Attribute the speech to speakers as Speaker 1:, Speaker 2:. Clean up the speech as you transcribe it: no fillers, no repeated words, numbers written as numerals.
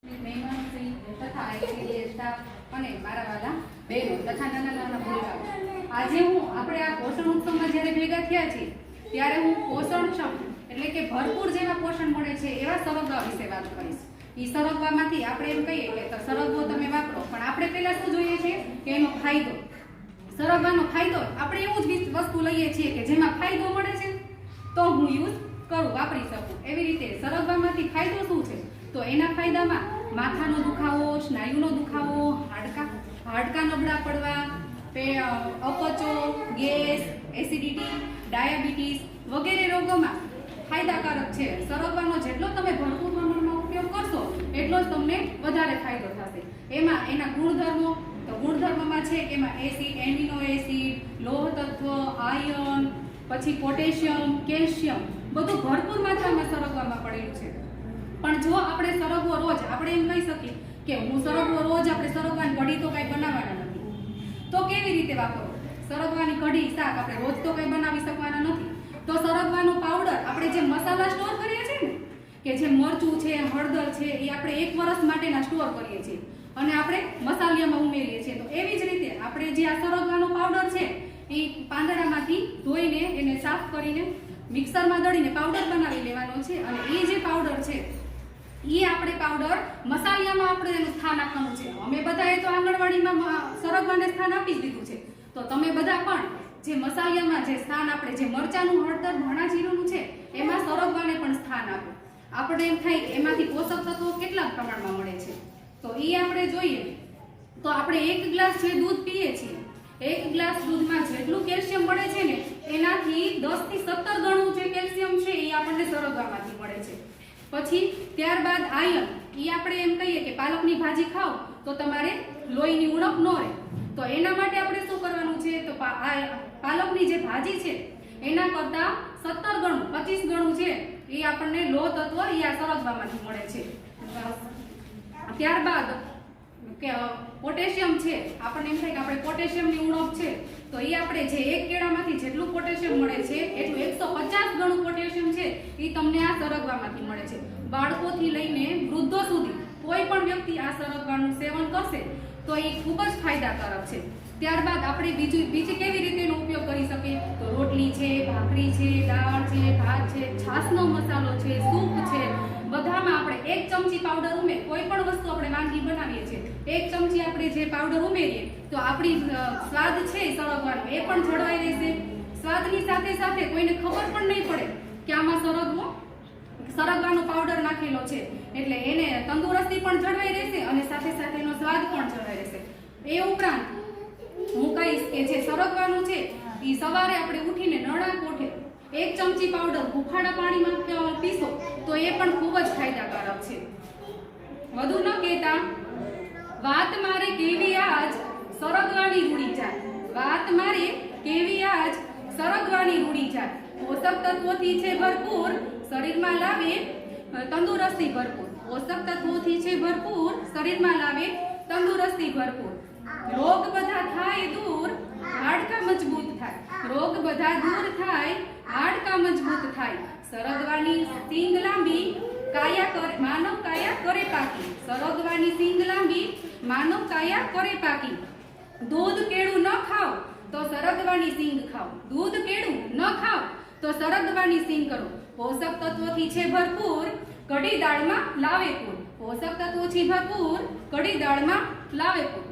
Speaker 1: મહેમાન શ્રી તથા ICDS staff અને મારા વાલા બહેનો તથા નાના નાના ભૂલકાઓ, આજે આપણે આ પોષણ ઉત્સવમાં જ્યારે ભેગા થયા છીએ ત્યારે હું પોષણક્ષમ એટલે કે ભરપૂર જેવા પોષણ મળે છે એવા સરગવા વિશે વાત કરીશ. એ સરગવામાંથી આપણે એમ કહીએ કે સરગવો તમે વાપરો, પણ આપણે પહેલા શું જોઈએ છે કે એનો ફાયદો. સરગવાનો ફાયદો આપણે એવું જ વસ્તુ લઈએ છીએ કે જેમાં ફાયદો મળે છે તો હું યુઝ કરું, વાપરી શકું. એવી રીતે સરગવામાંથી ફાયદો શું છે? તો એના ફાયદામાં માથાનો દુખાવો, સ્નાયુનો દુખાવો, હાડકા નબળા પડવા, અપચો, ગેસ, એસિડિટી, ડાયાબિટીસ વગેરે રોગોમાં ફાયદાકારક છે. સરગવાનો જેટલો તમે ભરપૂર પ્રમાણમાં ઉપયોગ કરશો એટલો જ તમને વધારે ફાયદો થશે. એમાં એના ગુણધર્મો, તો ગુણધર્મમાં છે કે એમાં એસિડ, એમિનો એસિડ, લોહ તત્વ, આયર્ન, પછી પોટેશિયમ, કેલ્શિયમ બધું ભરપૂર માત્રામાં સરગવામાં પડેલું છે. પણ જો આપણે સરગવો રોજ, આપણે એમ કહી શકીએ કે હું સરગવો રોજ આપણે સરગવાની કઢી તો કઈ બનાવવાના નથી, તો કેવી રીતે વાપરો? સરગવાની કઢી, શાક આપણે રોજ તો કઈ બનાવી શકવાના નથી. તો સરગવાનો પાવડર આપણે જે મસાલા સ્ટોર કરીએ છીએ ને, કે જે મરચું છે, હળદર છે, એ આપણે 1 વર્ષ માટેના સ્ટોર કરીએ છીએ અને આપણે મસાલિયામાં ઉમેરીએ છીએ. તો એવી જ રીતે આપણે જે આ સરગવાનો પાવડર છે એ પાંદડામાંથી ધોઈને એને સાફ કરીને મિક્સરમાં દળીને પાવડર બનાવી લેવાનો છે. અને એ જે પાવડર છે એ આપણે પાવડર મસાલિયામાં આપણે એનું સ્થાન આપવાનું છે. અમે બધાએ તો આંગણવાડીમાં સરગવાને સ્થાન આપી જ દીધું છે, તો તમે બધા પણ જે મસાલિયામાં જે સ્થાન આપણે જે મરચાનું, હળદર, ધાણા જીરુંનું છે એમાં સરગવાને પણ સ્થાન આપો. આપણે એમ થાય કે એમાંથી પોષક તત્વો કેટલા પ્રમાણમાં મળે છે, તો એ આપણે જોઈએ તો આપણે 1 ગ્લાસ જે દૂધ પીએ છીએ, 1 ગ્લાસ દૂધમાં જેટલું કેલ્શિયમ મળે છે ને એનાથી 10 થી 17 ગણું જે કેલ્શિયમ છે એ આપણને સરગવામાંથી મળે છે. પછી ત્યારબાદ આયર્ન, એ આપણે એમ કહીએ કે પાલકની ભાજી ખાઓ તો તમારે લોહીની ઉણપ ન રહે, તો એના માટે આપણે શું કરવાનું છે? તો પાલકની જે ભાજી છે એના કરતા 17 ગણું, 25 ગણું છે એ આપણને લોહ તત્વ એ આ સરગવામાંથી મળે છે. ત્યારબાદ પોટેશિયમ છે, આપણને એમ થાય કે આપણે પોટેશિયમની ઉણપ છે તો એ આપણે જે 1 કેળામાંથી જેટલું પોટેશિયમ મળે છે એટલું 150 ગણું પોટેશિયમ છે એ તમને આ સરગવામાંથી મળે છે. બાળકોથી લઈને વૃદ્ધો સુધી કોઈ પણ વ્યક્તિ આ સરગવાનું સેવન કરશે તો એ ખૂબ જ ફાયદાકારક છે. ત્યારબાદ આપણે બીજી કેવી રીતે એનો ઉપયોગ કરી શકીએ? તો રોટલી છે, ભાખરી છે, દાળ છે, ભાત છે, છાશનો મસાલો છે, સૂપ છે, બધામાં આપણે 1 ચમચી પાવડર ઉમેર, કોઈ પણ વસ્તુ આપણે વાનગી બનાવીએ છીએ 1 ચમચી આપણે જે પાવડર ઉમેરીએ તો આપણી સ્વાદ છે સરગવાનો એ પણ જળવાઈ રહેશે. સ્વાદની સાથે સાથે કોઈને ખબર પણ નહીં પડે કે આમાં સરગવાનો પાવડર નાખેલો છે, એટલે એને તંદુરસ્તી પણ જળવાઈ રહેશે અને સાથે સાથે એનો સ્વાદ પણ જળવાઈ રહેશે. એ ઉપરાંત હું કહીશ કે જે સરગવાનું છે એ સવારે આપણે ઉઠીને નળા કોઠે 1 ચમચી પાવડર હુંફાળા પાણીમાં પીશો તો એ પણ ખૂબ જ ફાયદાકારક છે. વધુ ન કહેતા વાત મારે કેવી આજ સરગવાની રૂડી જાય, વાત મારે કેવી આજ સરગવાની રૂડી જાય, પોષક તત્વોથી છે ભરપૂર, શરીરમાં લાવે તંદુરસ્તી ભરપૂર, પોષક તત્વોથી છે ભરપૂર, શરીરમાં લાવે તંદુરસ્તી ભરપૂર. રોગ બધા થાય દૂર, હાડકા મજબૂત થાય, રોગ બધા દૂર થાય, હાડકા મજબૂત થાય, સરગવાની સિંગ લાંબી માનવ કાયા કરે પાકી, સરગવાની સિંગ લાંબી માનવ કાયા કરે પાકી. દૂધ કેળું ન ખાવ તો સરગવાની સિંગ ખાઓ, દૂધ કેળું ન ખાવ તો સરગવાની સિંગ કરો, પોષક તત્વોથી છે ભરપૂર, કઢી દાળમાં લાવે પૂર, પોષક તત્વોથી ભરપૂર, કઢી દાળમાં લાવે પૂર.